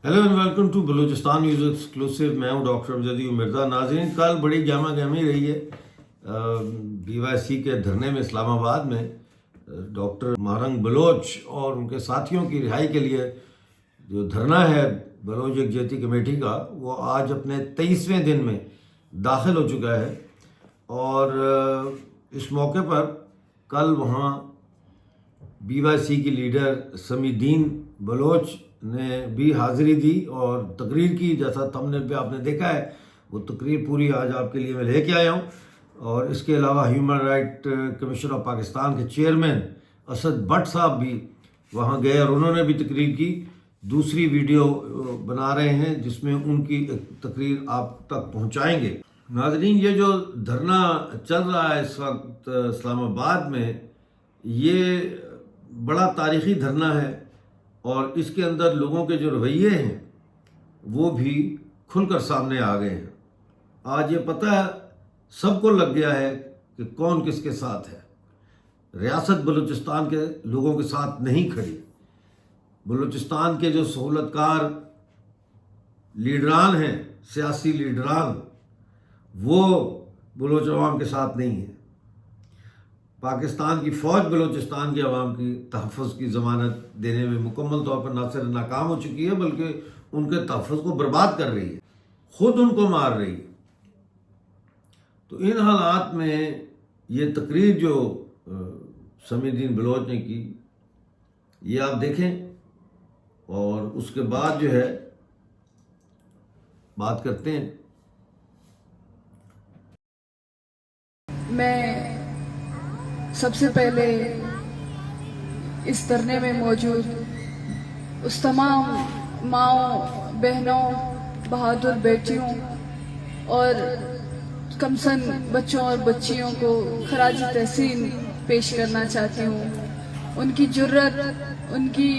Hello and welcome to Balochistan news exclusive. मैं हूं doctor Amjad Mirza. नाज़रीन, कल बड़ी गहमा गहमी रही है BYC के धरने में इस्लामाबाद में। डॉक्टर मारंग बलोच और उनके साथियों की रिहाई के लिए जो धरना है बलोच यकजहती कमेटी का, वो आज अपने 23वें दिन में दाखिल हो चुका है। और इस मौके पर कल वहाँ BYC की लीडर समीदीन बलोच ने भी हाज़िरी दी और तकरीर की। जैसा थंबनेल पे आपने देखा है, वो तकरीर पूरी आज आपके लिए मैं लेके आया हूँ। और इसके अलावा human right commission of Pakistan के चेयरमैन असद भट्ट साहब भी वहाँ गए और उन्होंने भी तकरीर की। दूसरी वीडियो बना रहे हैं जिसमें उनकी तकरीर आप तक पहुँचाएँगे। नाज़रीन, ये जो धरना चल रहा है इस वक्त इस्लामाबाद में, ये बड़ा तारीख़ी धरना है और इसके अंदर लोगों के जो रवैये हैं वो भी खुलकर सामने आ गए हैं। आज ये पता है, सबको लग गया है कि कौन किसके साथ है। रियासत बलूचिस्तान के लोगों के साथ नहीं खड़ी। बलूचिस्तान के जो सहूलतकार लीडरान हैं, सियासी लीडरान, वो बलूच अवाम के साथ नहीं है। पाकिस्तान की फ़ौज बलूचिस्तान के अवाम की तहफ़्फ़ुज़ की ज़मानत देने में मुकम्मल तौर पर न सिर्फ नाकाम हो चुकी है, बल्कि उनके तहफ़्फ़ुज़ को बर्बाद कर रही है, ख़ुद उनको मार रही है। तो इन हालात में ये तकरीर जो समीदीन बलोच ने की, ये आप देखें और उसके बाद जो है बात करते हैं। मैं सबसे पहले इस धरने में मौजूद उस तमाम माँओं, बहनों, बहादुर बेटियों और कमसन बच्चों और बच्चियों को खराज तहसीन पेश करना चाहती हूँ। उनकी जुर्रत, उनकी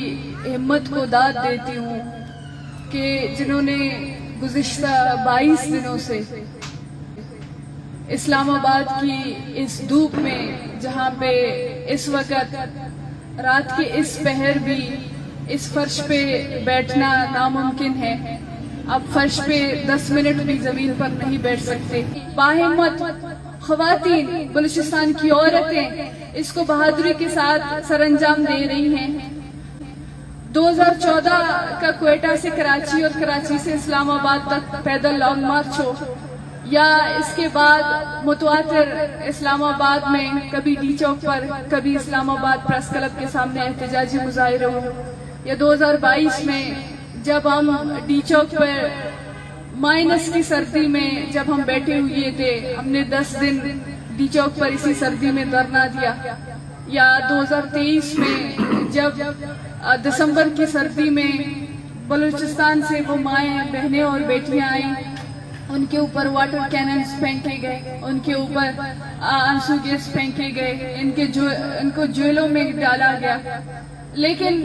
हिम्मत को दाद देती हूँ कि जिन्होंने गुज़िश्ता 22 दिनों से इस्लामाबाद की इस धूप में, जहाँ पे इस वक्त रात के इस पहर भी इस फर्श पे बैठना नामुमकिन है, अब फर्श पे 10 मिनट भी ज़मीन पर नहीं बैठ सकते, बाहिम्मत ख़वातीन, बलूचिस्तान की औरतें इसको बहादुरी के साथ सरअंजाम दे रही हैं। 2014 का क्वेटा से कराची और कराची से इस्लामाबाद तक पैदल लॉन्ग मार्च हो, या इसके बाद मुतवातिर इस्लामाबाद में कभी डी चौक पर, कभी इस्लामाबाद प्रेस क्लब के सामने एहतजाजी मुजाहिरे हो, या 2022 में जब हम डी चौक पर माइनस की सर्दी में जब हम बैठे हुए थे, हमने 10 दिन डी चौक पर इसी सर्दी में धरना दिया, या 2023 में जब दिसंबर की सर्दी में बलूचिस्तान से वो माएँ, बहनें और बेटियां आई, उनके ऊपर वाटर कैनन्स फेंके गए, उनके ऊपर आंसू गैस फेंके गए, इनको जेलों में डाला गया। लेकिन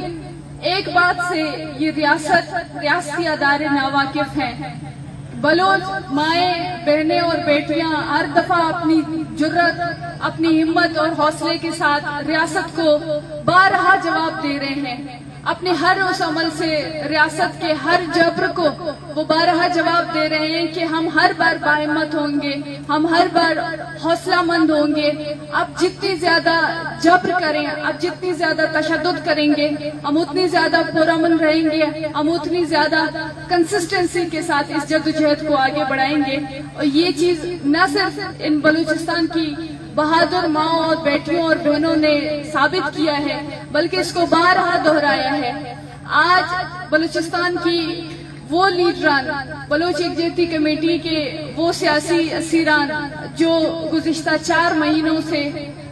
एक बात से ये रियासती अदारे नावाकिफ हैं। बलोच माएँ, बहनें और बेटियां हर दफा अपनी जुर्रत, अपनी हिम्मत और हौसले के साथ रियासत को बारहा जवाब दे रहे हैं। अपने हर उस अमल से रियासत के हर जबर को वो बारहा जवाब दे रहे हैं कि हम हर बार बाहिम्मत होंगे, हम हर बार हौसलामंद होंगे। अब जितनी ज्यादा जबर करें, अब जितनी ज्यादा तशद्दुद करेंगे, हम उतनी ज्यादा पुरअमन रहेंगे, हम उतनी ज्यादा कंसिस्टेंसी के साथ इस जद्दोजहद को आगे बढ़ाएंगे। और ये चीज न सिर्फ इन बलूचिस्तान की बहादुर माँओं और बेटियों और बहनों ने साबित किया है, बल्कि इसको बारहा दोहराया है। आज बलूचिस्तान की वो लीडरान, बलोच यकजहती कमेटी के वो सियासी असीरान जो गुज़िश्ता 4 महीनों से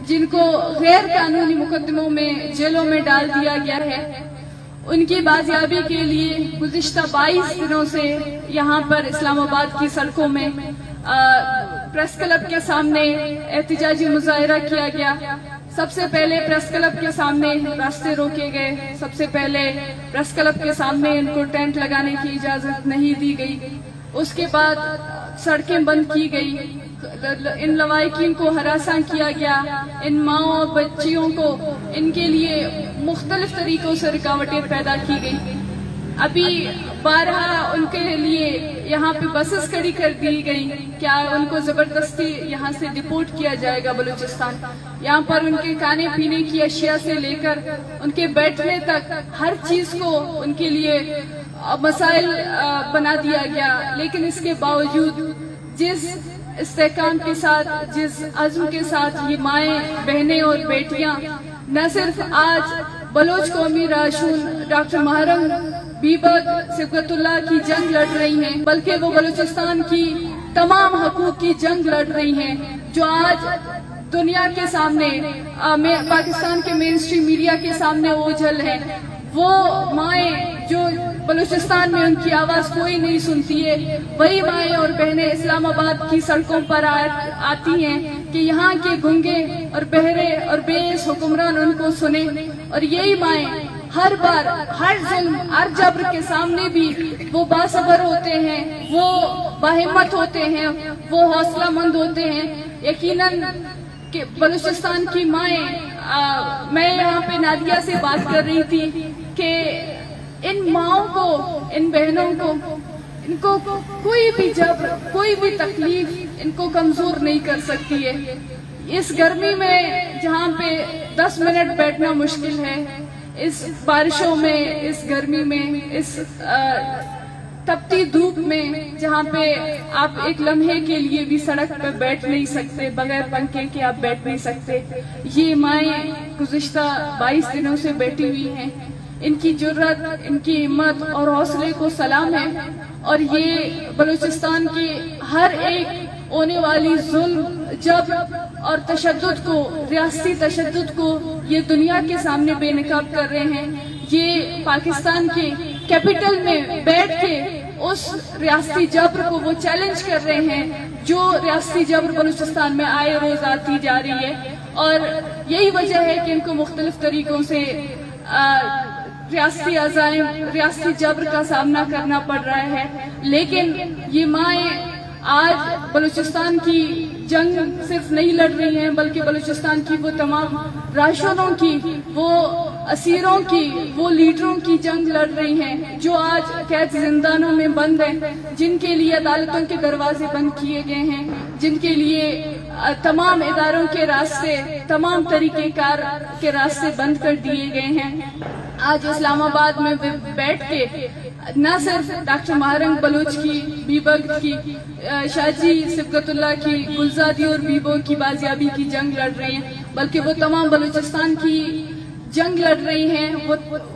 जिनको गैर कानूनी मुकदमों में जेलों में डाल दिया गया है, उनकी बाजियाबी के लिए गुज़िश्ता 22 दिनों से यहाँ पर इस्लामाबाद की सड़कों में प्रेस क्लब के सामने एहतजाजी मुजाहिरा किया गया। सबसे पहले प्रेस क्लब के सामने रास्ते रोके गए, सबसे पहले प्रेस क्लब के सामने इनको टेंट लगाने की इजाजत नहीं दी गई, उसके बाद सड़कें बंद की गई, इन लवाहिकीन को हरासा किया गया, इन माँओं और बच्चियों को इनके लिए मुख्तलिफ तरीकों से रुकावटें पैदा की गई। अभी 12 उनके लिए यहाँ पे बसेस खड़ी कर दी गई, क्या उनको जबरदस्ती यहाँ से डिपोर्ट किया जाएगा बलूचिस्तान? यहाँ पर उनके खाने पीने की अशिया से लेकर उनके बैठने तक हर चीज को उनके लिए मसाइल बना दिया गया। लेकिन इसके बावजूद जिस इस्तेकाम के साथ, जिस अज़्म के साथ ये माएँ, बहनें और बेटियां न सिर्फ आज बलोच कौमी राशून डॉक्टर महरम बीबक सिबगतुल्लाह की जंग लड़ रही हैं, बल्कि वो बलूचिस्तान की तमाम हकूक की जंग लड़ रही हैं, जो आज दुनिया के सामने, पाकिस्तान के मेन स्ट्रीम मीडिया के सामने ओझल है। वो माएँ जो बलूचिस्तान में उनकी आवाज कोई नहीं सुनती है, वही माएँ और बहनें इस्लामाबाद की सड़कों पर आती हैं कि यहाँ के गूंगे और बहरे और बेस हुक्मरान उनको सुने। और यही माएँ हर बार, हर जुल्म, हर जब्र के सामने भी वो बासबर होते हैं, वो बाहिम्मत होते हैं, वो हौसलामंद होते हैं। यकीनन कि बलूचिस्तान की माएँ, मैं यहाँ पे नादिया से बात कर रही थी कि इन माओं को, इन बहनों को, इनको कोई भी जब्र, कोई भी तकलीफ इनको कमजोर नहीं कर सकती है। इस गर्मी में जहाँ पे 10 मिनट बैठना मुश्किल है, इस बारिशों में, इस गर्मी में, इस तपती धूप में, जहाँ पे आप एक लम्हे के लिए भी सड़क पे बैठ नहीं सकते, बगैर पंखे के आप बैठ नहीं सकते, ये माएँ गुज़िश्ता 22 दिनों से बैठी हुई हैं। इनकी जुर्रत, इनकी हिम्मत और हौसले को सलाम है। और ये बलूचिस्तान की हर एक होने वाली जुल्म, जब्र और तशद्दुद को, रियासती तशद्दुद को ये दुनिया के सामने बेनकाब कर रहे हैं। ये पाकिस्तान के कैपिटल में बैठ के उस रियासती जब्र को वो चैलेंज कर रहे हैं जो रियासती जब्र बलूचिस्तान में आए रोज आती जा रही है। और यही वजह है कि इनको मुख्तलिफ तरीकों से रियासती अज़ाइम, रियासती जब्र का सामना करना पड़ रहा है। लेकिन ये माएँ आज बलूचिस्तान की जंग सिर्फ नहीं लड़ रही हैं, बल्कि बलूचिस्तान की वो तमाम राशनों की, वो असीरों की, वो लीडरों की जंग लड़ रही हैं जो आज कैद जिंदानों में बंद हैं, जिनके लिए अदालतों के दरवाजे बंद किए गए हैं, जिनके लिए तमाम इदारों के रास्ते, तमाम तरीक़ेकार के रास्ते बंद कर दिए गए हैं। आज इस्लामाबाद में बैठ के न सिर्फ डॉक्टर महरम बलोच की, बीबक की, शाजी सिबगतुल्लाह की, गुलजादी और बीबो की बाजियाबी की जंग लड़ रही हैं, बल्कि वो तमाम बलूचिस्तान की जंग लड़ रही हैं।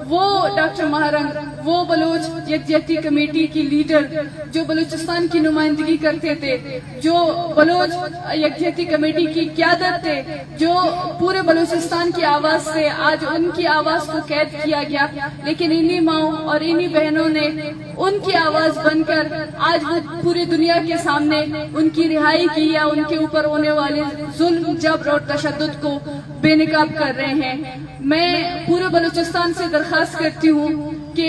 वो डॉक्टर महरम, वो बलोच यकजहती कमेटी की लीडर जो बलूचिस्तान की नुमाइंदगी करते थे, जो बलोच यकजहती कमेटी की क़यादत थे, जो पूरे बलूचिस्तान की आवाज से आज उनकी आवाज को कैद किया गया। लेकिन इन्हीं माओं और इन्हीं बहनों ने उनकी आवाज बनकर आज वो पूरी दुनिया के सामने उनकी रिहाई की या उनके ऊपर होने वाले जुल्म, जब्र और तशद्दुद को बेनकाब कर रहे हैं। मैं पूरे बलूचिस्तान से दरखास्त करती हूँ कि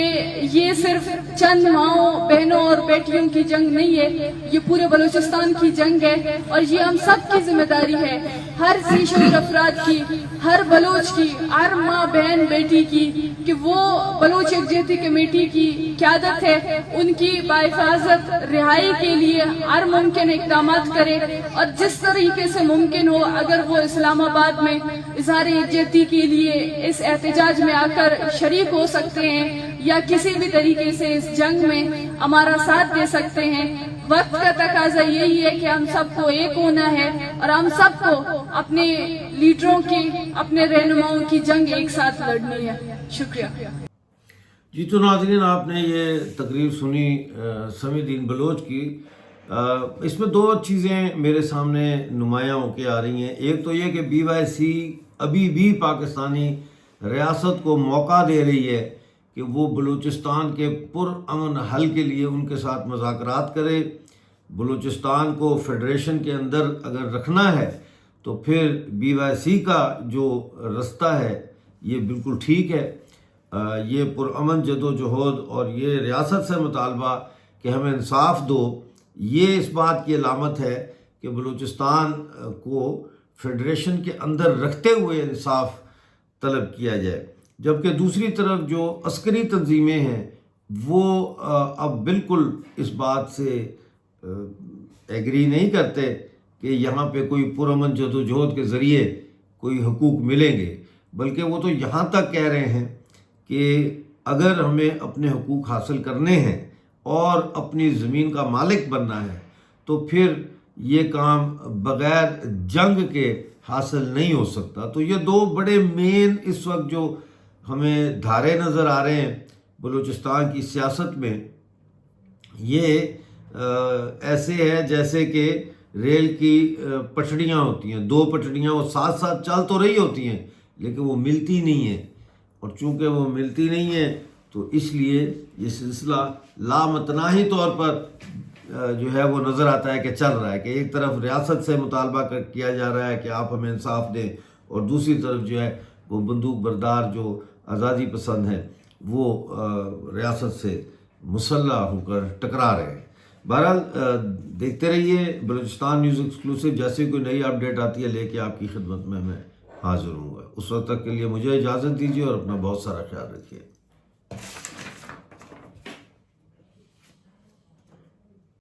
ये सिर्फ चंद माओं, बहनों और बेटियों की जंग नहीं है, ये पूरे बलूचिस्तान की जंग है। और ये हम सब की जिम्मेदारी है, हर ज़ीशऊर अफराद की, हर बलोच की, हर माँ, बहन, बेटी की, कि वो बलोच यकजहती कमेटी की क़यादत है, उनकी बाहिफाजत रिहाई के लिए हर मुमकिन इक़दाम करे। और जिस तरीके से मुमकिन हो, अगर वो इस्लामाबाद में इज़हार यकजहती के लिए इस एहतजाज में आकर शरीक हो सकते हैं या किसी भी तरीके से इस जंग में हमारा साथ दे सकते हैं, वक्त का तकाजा यही है कि हम सबको एक होना है और हम सबको अपने लीडरों की, अपने रहनुमाओं की जंग एक साथ लड़नी है। शुक्रिया जी। तो नाज़रीन, आपने ये तकरीर सुनी समीदीन बलोच की। इसमें दो चीज़ें मेरे सामने नुमायाँ होकर आ रही हैं। एक तो ये कि BYC अभी भी पाकिस्तानी रियासत को मौका दे रही है कि वो बलूचिस्तान के पुरअमन हल के लिए उनके साथ मुज़ाकरात करे। बलूचिस्तान को फेडरेशन के अंदर अगर रखना है तो फिर BYC का जो रास्ता है ये बिल्कुल ठीक है। ये पुरअमन जदोजहद और ये रियासत से मुतालबा कि हमें इंसाफ दो, ये इस बात की अलामत है कि बलूचिस्तान को फेडरेशन के अंदर रखते हुए इंसाफ तलब किया जाए। जबकि दूसरी तरफ जो अस्करी तंजीमें हैं وہ اب بالکل اس بات سے ایگری نہیں کرتے کہ یہاں پہ کوئی پرامن جدوجہد کے ذریعے کوئی حقوق ملیں گے، بلکہ وہ تو یہاں تک کہہ رہے ہیں کہ اگر ہمیں اپنے حقوق حاصل کرنے ہیں اور اپنی زمین کا مالک بننا ہے تو پھر یہ کام بغیر جنگ کے حاصل نہیں ہو سکتا۔ تو یہ دو بڑے مین اس وقت جو ہمیں دھارے نظر آ رہے ہیں بلوچستان کی سیاست میں، یہ ایسے ہے جیسے کہ ریل کی پٹڑیاں ہوتی ہیں، دو پٹڑیاں وہ ساتھ ساتھ چل تو رہی ہوتی ہیں لیکن وہ ملتی نہیں ہیں، اور چونکہ وہ ملتی نہیں ہیں تو اس لیے یہ سلسلہ لامتناہی طور پر جو ہے وہ نظر آتا ہے کہ چل رہا ہے، کہ ایک طرف ریاست سے مطالبہ کیا جا رہا ہے کہ آپ ہمیں انصاف دیں، اور دوسری طرف جو ہے وہ بندوق بردار جو آزادی پسند ہیں وہ ریاست سے مسلح ہو کر ٹکرا رہے ہیں۔ بہرحال دیکھتے رہیے بلوچستان نیوز ایکسکلوسیو، جیسے کوئی نئی اپڈیٹ آتی ہے لے کے آپ کی خدمت میں حاضر ہوں گا۔ اس وقت تک کے لیے مجھے اجازت دیجیے اور اپنا بہت سارا خیال رکھیے۔